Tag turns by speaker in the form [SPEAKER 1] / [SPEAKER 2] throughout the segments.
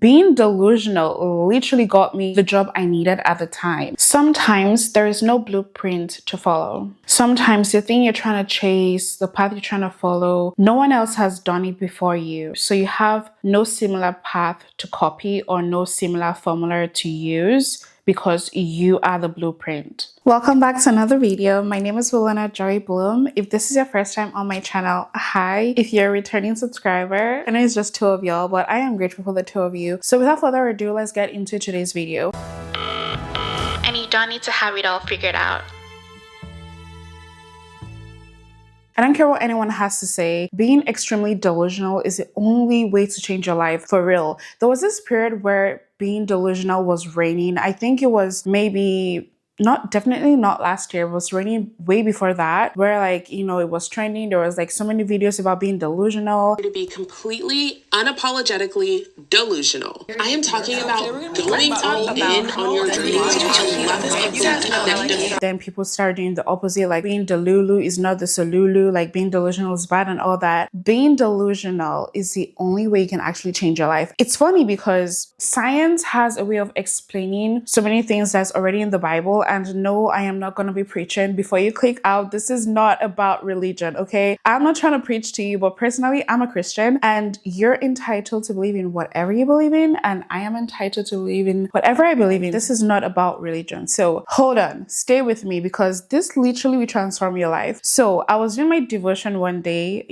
[SPEAKER 1] being delusional literally got me the job I needed at the time. Sometimes there is no blueprint to follow. Sometimes the thing you're trying to chase, the path you're trying to follow, no one else has done it before you. So you have no similar path to copy or no similar formula to use because you are the blueprint. Welcome back to another video. My name is Wilona Joy-Bloom. If this is your first time on my channel, hi. If you're a returning subscriber, I know it's just two of y'all, but I am grateful for the two of you. So without further ado, let's get into today's video. And you don't need to have it all figured out. I don't care what anyone has to say. Being extremely delusional is the only way to change your life, for real. There was this period where being delusional was raining. I think it was definitely not last year. It was raining way before that, where it was trending. There was so many videos about being delusional.
[SPEAKER 2] To be completely unapologetically delusional. I am talking about going all in on your dreams to a level of depth.
[SPEAKER 1] Then people start doing the opposite, like being delulu is not the solulu, like being delusional is bad and all that. Being delusional is the only way you can actually change your life. It's funny because science has a way of explaining so many things that's already in the Bible. And no, I am not going to be preaching. Before you click out, this is not about religion, okay? I'm not trying to preach to you, but personally, I'm a Christian and you're entitled to believe in whatever you believe in, and I am entitled to believe in whatever I believe in. This is not about religion. So hold on, stay with me because this literally will transform your life. So I was doing my devotion one day,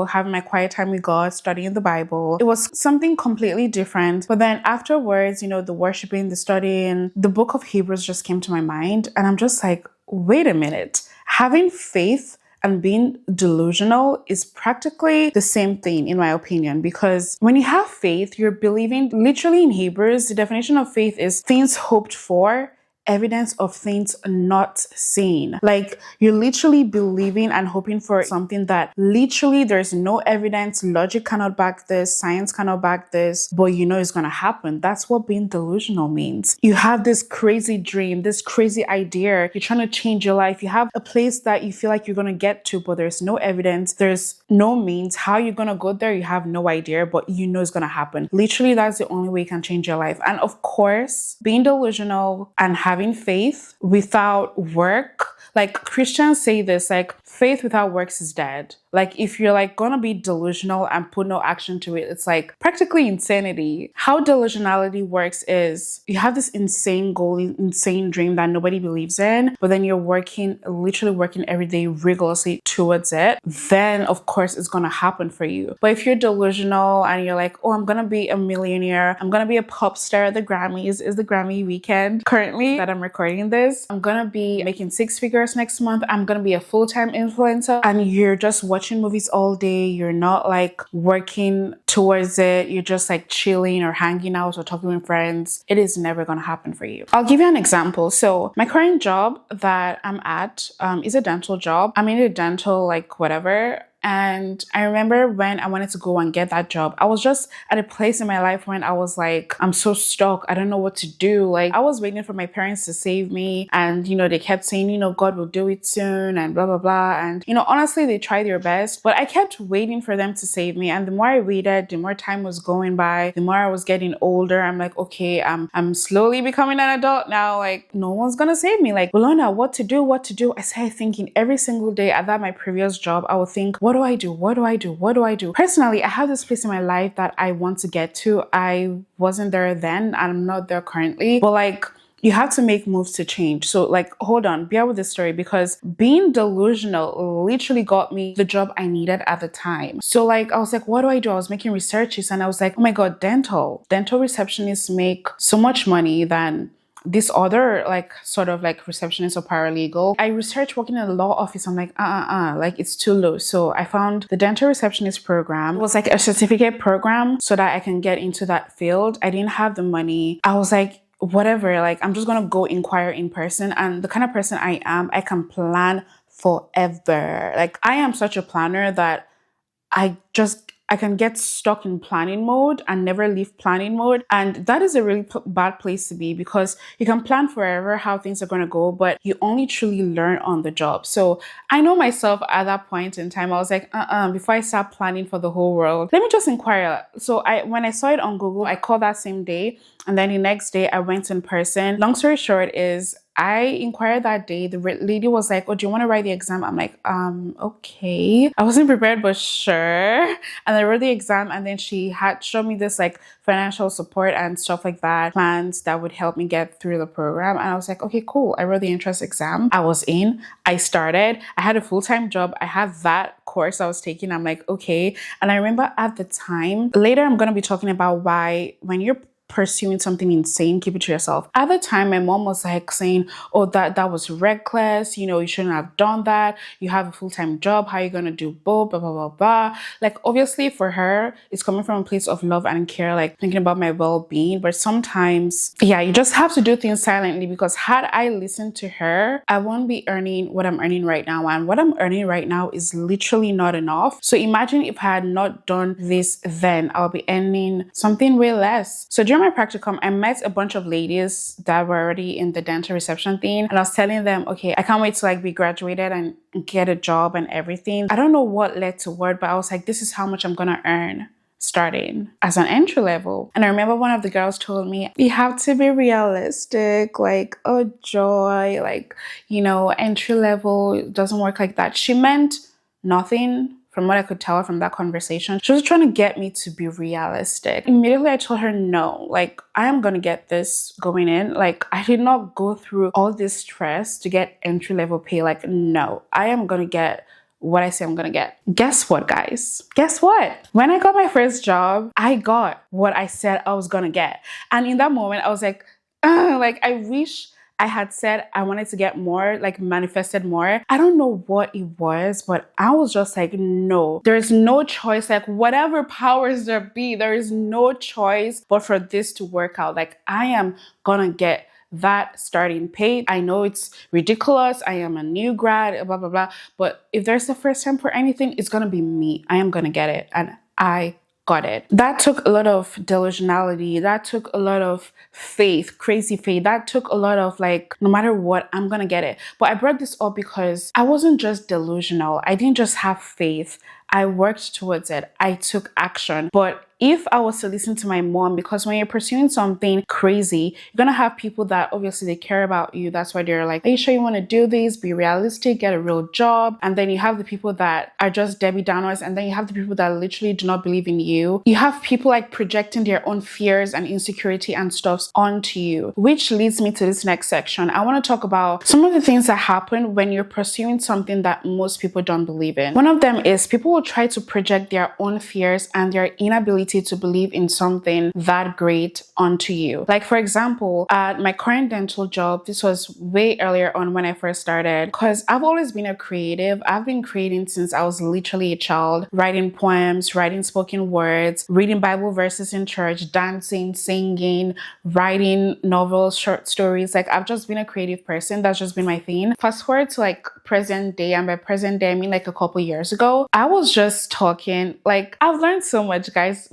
[SPEAKER 1] having my quiet time with God, studying the Bible. It was something completely different. But then afterwards, the worshiping, the studying, the book of Hebrews just came to my mind. And I'm just like, wait a minute. Having faith and being delusional is practically the same thing, in my opinion, because when you have faith, you're believing. Literally in Hebrews, the definition of faith is things hoped for, evidence of things not seen. Like you're literally believing and hoping for something that literally there's no evidence, logic cannot back this, science cannot back this, but it's gonna happen. That's what being delusional means. You have this crazy dream, this crazy idea, you're trying to change your life, you have a place that you feel like you're gonna get to, but there's no evidence, there's no means how you're gonna go there, you have no idea, but it's gonna happen. Literally, that's the only way you can change your life. And of course, being delusional and having faith without work, like Christians say this, like faith without works is dead. Like if you're gonna be delusional and put no action to it, it's practically insanity. How delusionality works is you have this insane goal, insane dream that nobody believes in, but then you're literally working every day rigorously towards it. Then of course it's gonna happen for you. But if you're delusional and you're like, oh, I'm gonna be a millionaire, I'm gonna be a pop star at the Grammys, is the Grammy weekend currently that I'm recording this, I'm gonna be making 6 figures next month, I'm gonna be a full-time influencer, and you're just watching movies all day, you're not working towards it, you're just chilling or hanging out or talking with friends, it is never gonna happen for you. I'll give you an example. So my current job that I'm at is a dental job. I'm in a dental whatever. And I remember when I wanted to go and get that job, I was just at a place in my life when I was I'm so stuck. I don't know what to do. I was waiting for my parents to save me. And, they kept saying, God will do it soon and blah, blah, blah. And, honestly, they tried their best. But I kept waiting for them to save me. And the more I waited, the more time was going by, the more I was getting older. I'm like, okay, I'm slowly becoming an adult now. No one's going to save me. Wilona, what to do? I started thinking every single day at my previous job, I would think, what do I do? What do I do? What do I do? Personally, I have this place in my life that I want to get to. I wasn't there then, and I'm not there currently. But you have to make moves to change. So hold on, bear with this story because being delusional literally got me the job I needed at the time. So I was like, what do I do? I was making researches and I was like, oh my God, dental receptionists make so much money than this other receptionist or paralegal. I researched working in a law office. I'm it's too low. So I found the dental receptionist program. It was a certificate program so that I can get into that field. I didn't have the money. I was whatever, I'm just gonna go inquire in person. And the kind of person I am, I can plan forever. I am such a planner that I just I can get stuck in planning mode and never leave planning mode. And that is a really bad place to be, because you can plan forever how things are going to go, but you only truly learn on the job. So I know myself at that point in time, I was like, before I start planning for the whole world, let me just inquire. So when I saw it on Google, I called that same day. And then the next day I went in person. Long story short is, I inquired that day. The lady was like, "Oh, do you want to write the exam?" I'm like, okay. I wasn't prepared, but sure. And I wrote the exam, and then she had showed me this like financial support and stuff like that, plans that would help me get through the program. And I was like, okay, cool. I wrote the entrance exam. I was in. I started. I had a full-time job. I had that course I was taking. I'm like, okay. And I remember at the time, later I'm going to be talking about why when you're pursuing something insane, keep it to yourself. At the time, my mom was like saying, "Oh, that was reckless. You know, you shouldn't have done that. You have a full-time job. How are you gonna do both? Blah blah blah blah." Like, obviously, for her, it's coming from a place of love and care, like thinking about my well-being. But sometimes, yeah, you just have to do things silently, because had I listened to her, I won't be earning what I'm earning right now. And what I'm earning right now is literally not enough. So imagine if I had not done this then, I'll be earning something way less. So during my practicum, I met a bunch of ladies that were already in the dental reception thing, and I was telling them, okay, I can't wait to like be graduated and get a job and everything. I don't know what led to what, but I was like, this is how much I'm gonna earn starting as an entry level. And I remember one of the girls told me, you have to be realistic, like, oh Joy, like, you know, entry level doesn't work like that. She meant nothing. From what I could tell from that conversation, she was trying to get me to be realistic. Immediately, I told her, no, like, I am going to get this going in. Like, I did not go through all this stress to get entry level pay. Like, no, I am going to get what I say I'm going to get. Guess what, guys? Guess what? When I got my first job, I got what I said I was going to get. And in that moment, I was like, I wish I had said I wanted to get more, like manifested more. I don't know what it was, but I was just like, no, there's no choice. Like, whatever powers there be, there is no choice but for this to work out. Like, I am gonna get that starting pay. I know it's ridiculous. I am a new grad, blah, blah, blah. But if there's the first time for anything, it's gonna be me. I am gonna get it. And I got it. That took a lot of delusionality. That took a lot of faith, crazy faith. That took a lot of like, no matter what, I'm gonna get it. But I brought this up because I wasn't just delusional. I didn't just have faith. I worked towards it. I took action. But if I was to listen to my mom, because when you're pursuing something crazy, you're gonna have people that obviously they care about you. That's why they're like, are you sure you want to do this? Be realistic, get a real job. And then you have the people that are just Debbie Downers, and then you have the people that literally do not believe in you. You have people like projecting their own fears and insecurity and stuff onto you, which leads me to this next section. I want to talk about some of the things that happen when you're pursuing something that most people don't believe in. One of them is people will try to project their own fears and their inability to believe in something that great onto you. Like, for example, at my current dental job, this was way earlier on when I first started, because I've always been a creative. I've been creating since I was literally a child, writing poems, writing spoken words, reading Bible verses in church, dancing, singing, writing novels, short stories. Like, I've just been a creative person. That's just been my thing. Fast forward to like present day, and by present day I mean like a couple years ago, I was just talking. Like, I've learned so much, guys.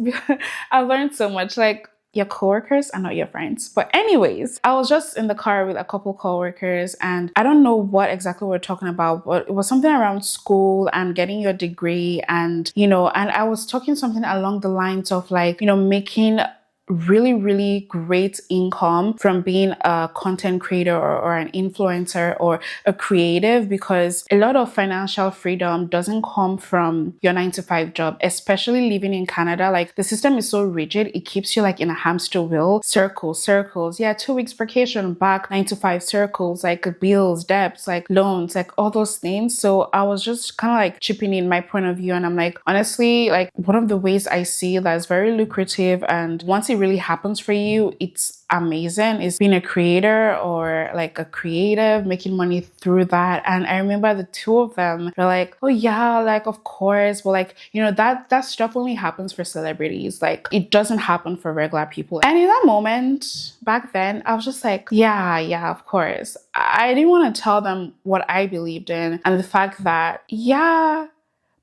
[SPEAKER 1] I've learned so much. Like, your coworkers are not your friends. But anyways, I was just in the car with a couple coworkers, and I don't know what exactly we're talking about, but it was something around school and getting your degree, and you know, and I was talking something along the lines of like, you know, making really great income from being a content creator or an influencer or a creative, because a lot of financial freedom doesn't come from your 9-to-5 job, especially living in Canada. Like, the system is so rigid, it keeps you like in a hamster wheel, circles. Yeah, 2 weeks vacation, back 9-to-5 circles, like bills, debts, like loans, like all those things. So I was just kind of like chipping in my point of view, and I'm like, honestly, like, one of the ways I see that's very lucrative, and once it really happens for you, it's amazing, is being a creator or like a creative, making money through that. And I remember the two of them were like, oh yeah, like of course, but like, you know, that stuff only happens for celebrities. Like, it doesn't happen for regular people. And in that moment back then, I was just like, yeah, of course. I didn't want to tell them what I believed in and the fact that, yeah,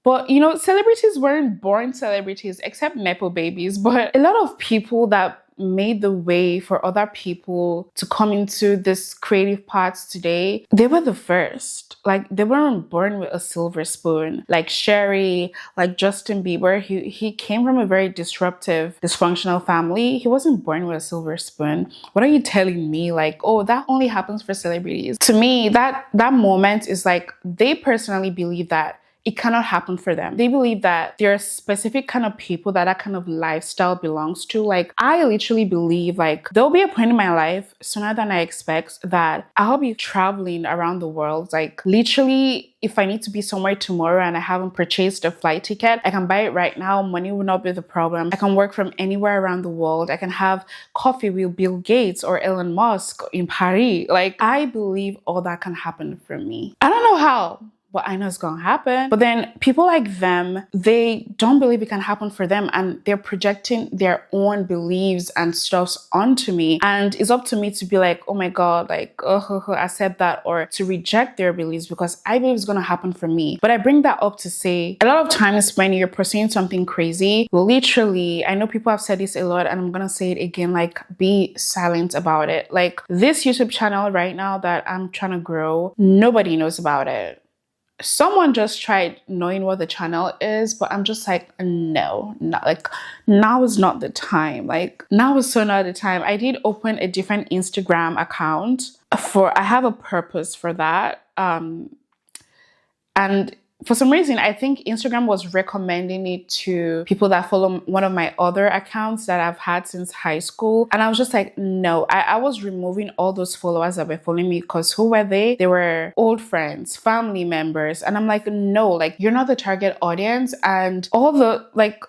[SPEAKER 1] But you know, celebrities weren't born celebrities except Nepo babies. But a lot of people that made the way for other people to come into this creative paths today, they were the first. Like they weren't born with a silver spoon. Like Sherry, like Justin Bieber, he came from a very disruptive, dysfunctional family. He wasn't born with a silver spoon. What are you telling me? Like, oh, that only happens for celebrities. To me, that moment is like they personally believe that it cannot happen for them. They believe that there are specific kind of people that kind of lifestyle belongs to. Like I literally believe like there'll be a point in my life sooner than I expect that I'll be traveling around the world. Like literally, if I need to be somewhere tomorrow and I haven't purchased a flight ticket, I can buy it right now. Money will not be the problem. I can work from anywhere around the world. I can have coffee with Bill Gates or Elon Musk in Paris. Like I believe all that can happen for me. I don't know how, but I know it's gonna happen. But then people like them, they don't believe it can happen for them, and they're projecting their own beliefs and stuffs onto me. And it's up to me to be like, oh my God, like, accept that, or to reject their beliefs because I believe it's gonna happen for me. But I bring that up to say, a lot of times when you're pursuing something crazy, literally, I know people have said this a lot, and I'm gonna say it again, like, be silent about it. Like this YouTube channel right now that I'm trying to grow, nobody knows about it. Someone just tried knowing what the channel is, but I'm just like, no, not like now is not the time. Like now is so not the time. I did open a different Instagram account I have a purpose for that. And for some reason, I think Instagram was recommending it to people that follow one of my other accounts that I've had since high school. And I was just like, no, I was removing all those followers that were following me because who were they? They were old friends, family members. And I'm like, no, like you're not the target audience. And all the, like,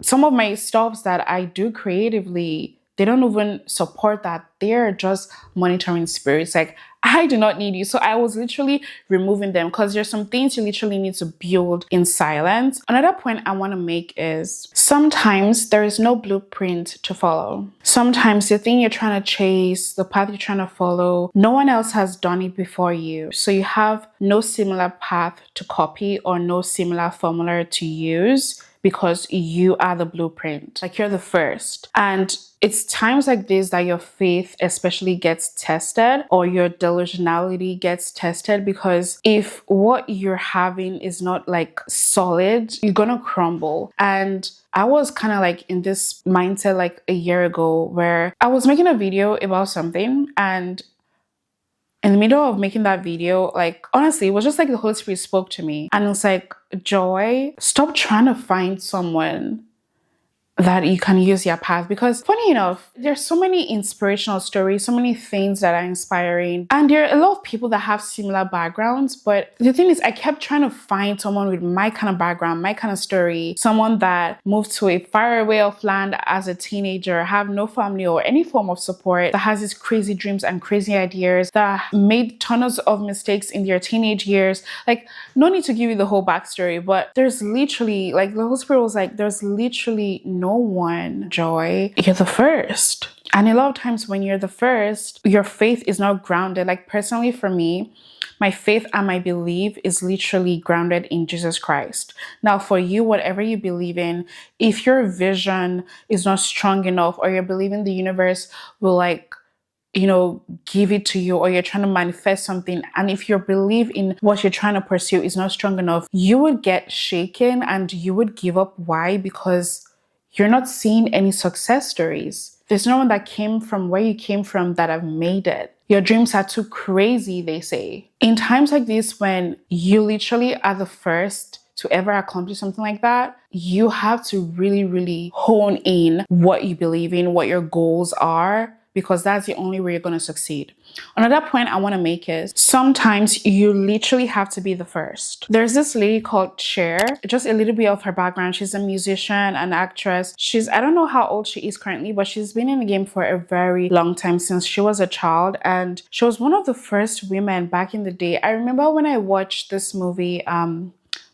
[SPEAKER 1] some of my stuffs that I do creatively, they don't even support that. They're just monitoring spirits. Like, I do not need you. So I was literally removing them because there's some things you literally need to build in silence. Another point I want to make is sometimes there is no blueprint to follow. Sometimes the thing you're trying to chase, the path you're trying to follow, no one else has done it before you. So you have no similar path to copy or no similar formula to use because you are the blueprint. Like you're the first. And it's times like this that your faith especially gets tested or your delusionality gets tested, because if what you're having is not like solid, you're gonna crumble. And I was kind of like in this mindset like a year ago where I was making a video about something, and in the middle of making that video, like honestly, it was just like the Holy Spirit spoke to me and it's like, Joy, stop trying to find someone that you can use your path. Because funny enough, there's so many inspirational stories, so many things that are inspiring, and there are a lot of people that have similar backgrounds. But the thing is, I kept trying to find someone with my kind of background, my kind of story, someone that moved to a faraway off land as a teenager, have no family or any form of support, that has these crazy dreams and crazy ideas, that made tons of mistakes in their teenage years. Like, no need to give you the whole backstory, but there's literally, like, the Holy Spirit was like, there's literally no one, Joy. You're the first. And a lot of times when you're the first, your faith is not grounded. Like personally for me, my faith and my belief is literally grounded in Jesus Christ. Now for you, whatever you believe in, if your vision is not strong enough or you're believing the universe will like, you know, give it to you, or you're trying to manifest something, and if your belief in what you're trying to pursue is not strong enough, you would get shaken and you would give up. Why? Because you're not seeing any success stories. There's no one that came from where you came from that have made it. Your dreams are too crazy, they say. In times like this, when you literally are the first to ever accomplish something like that, you have to really, really hone in what you believe in, what your goals are, because that's the only way you're going to succeed. Another point I want to make is sometimes you literally have to be the first. There's this lady called Cher. Just a little bit of her background. She's a musician, an actress. I don't know how old she is currently, but she's been in the game for a very long time, since she was a child. And she was one of the first women back in the day. I remember when I watched this movie,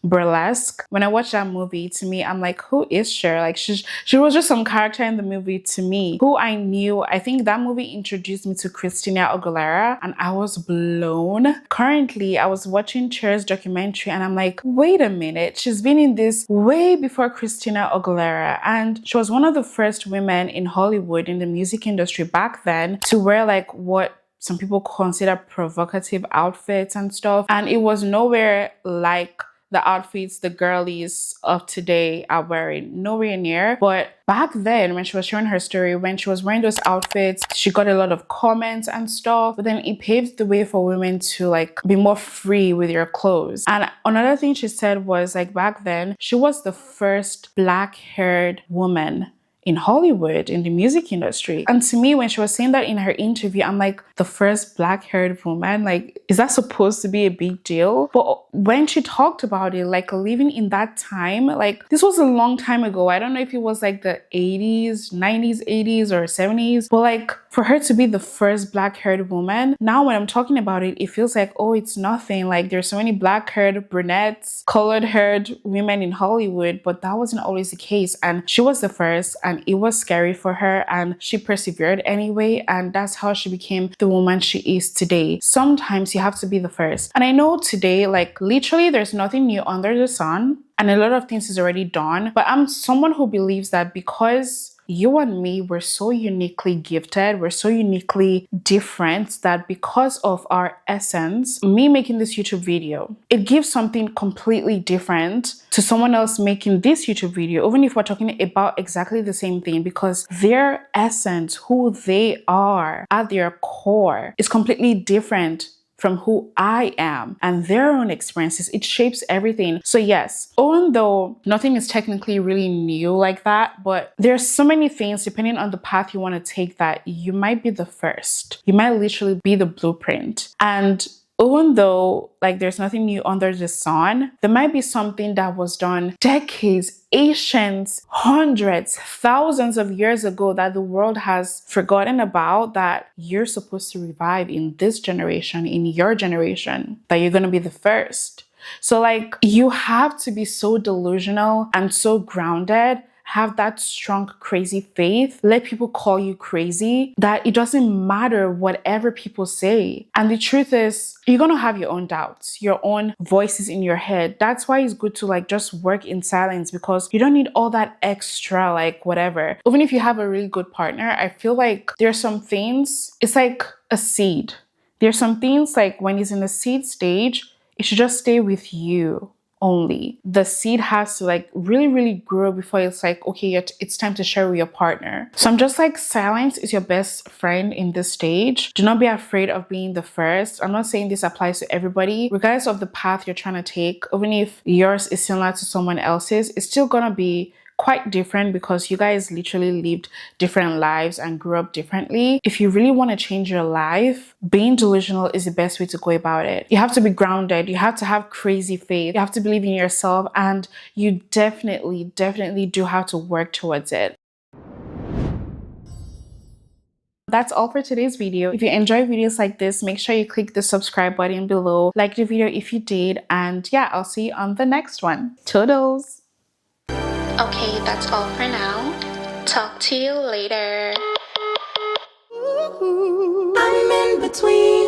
[SPEAKER 1] Burlesque. When I watched that movie, to me, I'm like, who is Cher? Like she was just some character in the movie to me who I knew. I think that movie introduced me to Christina Aguilera and I was blown. Currently, I was watching Cher's documentary and I'm like, wait a minute, she's been in this way before Christina Aguilera, and she was one of the first women in Hollywood in the music industry back then to wear like what some people consider provocative outfits and stuff, and it was nowhere like the outfits the girlies of today are wearing, nowhere near. But back then, when she was sharing her story, when she was wearing those outfits, she got a lot of comments and stuff, but then it paved the way for women to like be more free with your clothes. And another thing she said was like back then, she was the first black-haired woman in Hollywood, in the music industry. And to me, when she was saying that in her interview, I'm like, the first black-haired woman, like, is that supposed to be a big deal? But when she talked about it, like living in that time, like this was a long time ago. I don't know if it was like the 80s, 90s, 80s or 70s, but like for her to be the first black-haired woman, now when I'm talking about it, it feels like, oh, it's nothing. Like there's so many black-haired brunettes, colored-haired women in Hollywood, but that wasn't always the case. And she was the first, and it was scary for her, and she persevered anyway, and that's how she became the woman she is today. Sometimes you have to be the first. And I know today, like literally there's nothing new under the sun and a lot of things is already done, but I'm someone who believes that because you and me, we're so uniquely gifted, we're so uniquely different, that because of our essence, me making this YouTube video, it gives something completely different to someone else making this YouTube video, even if we're talking about exactly the same thing, because their essence, who they are at their core, is completely different from who I am, and their own experiences. It shapes everything. So yes, even though nothing is technically really new like that, but there's so many things depending on the path you want to take that you might be the first. You might literally be the blueprint. And even though like there's nothing new under the sun, there might be something that was done decades, ancient, hundreds, thousands of years ago that the world has forgotten about, that you're supposed to revive in this generation, in your generation, that you're going to be the first. So like you have to be so delusional and so grounded, have that strong, crazy faith, let people call you crazy, that it doesn't matter whatever people say. And the truth is, you're gonna have your own doubts, your own voices in your head. That's why it's good to like just work in silence, because you don't need all that extra, like whatever. Even if you have a really good partner, I feel like there's some things, it's like a seed. There's some things like when it's in the seed stage, it should just stay with you only. The seed has to like really grow before it's like, okay, it's time to share with your partner. So I'm just like, silence is your best friend in this stage. Do not be afraid of being the first. I'm not saying this applies to everybody. Regardless of the path you're trying to take, even if yours is similar to someone else's, it's still gonna be quite different because you guys literally lived different lives and grew up differently. If you really want to change your life, being delusional is the best way to go about it. You have to be grounded. You have to have crazy faith. You have to believe in yourself, and you definitely do have to work towards it. That's all for today's video. If you enjoy videos like this, make sure you click the subscribe button below, like the video if you did, and yeah, I'll see you on the next one. Toodles! Okay, that's all for now. Talk to you later. I'm in between.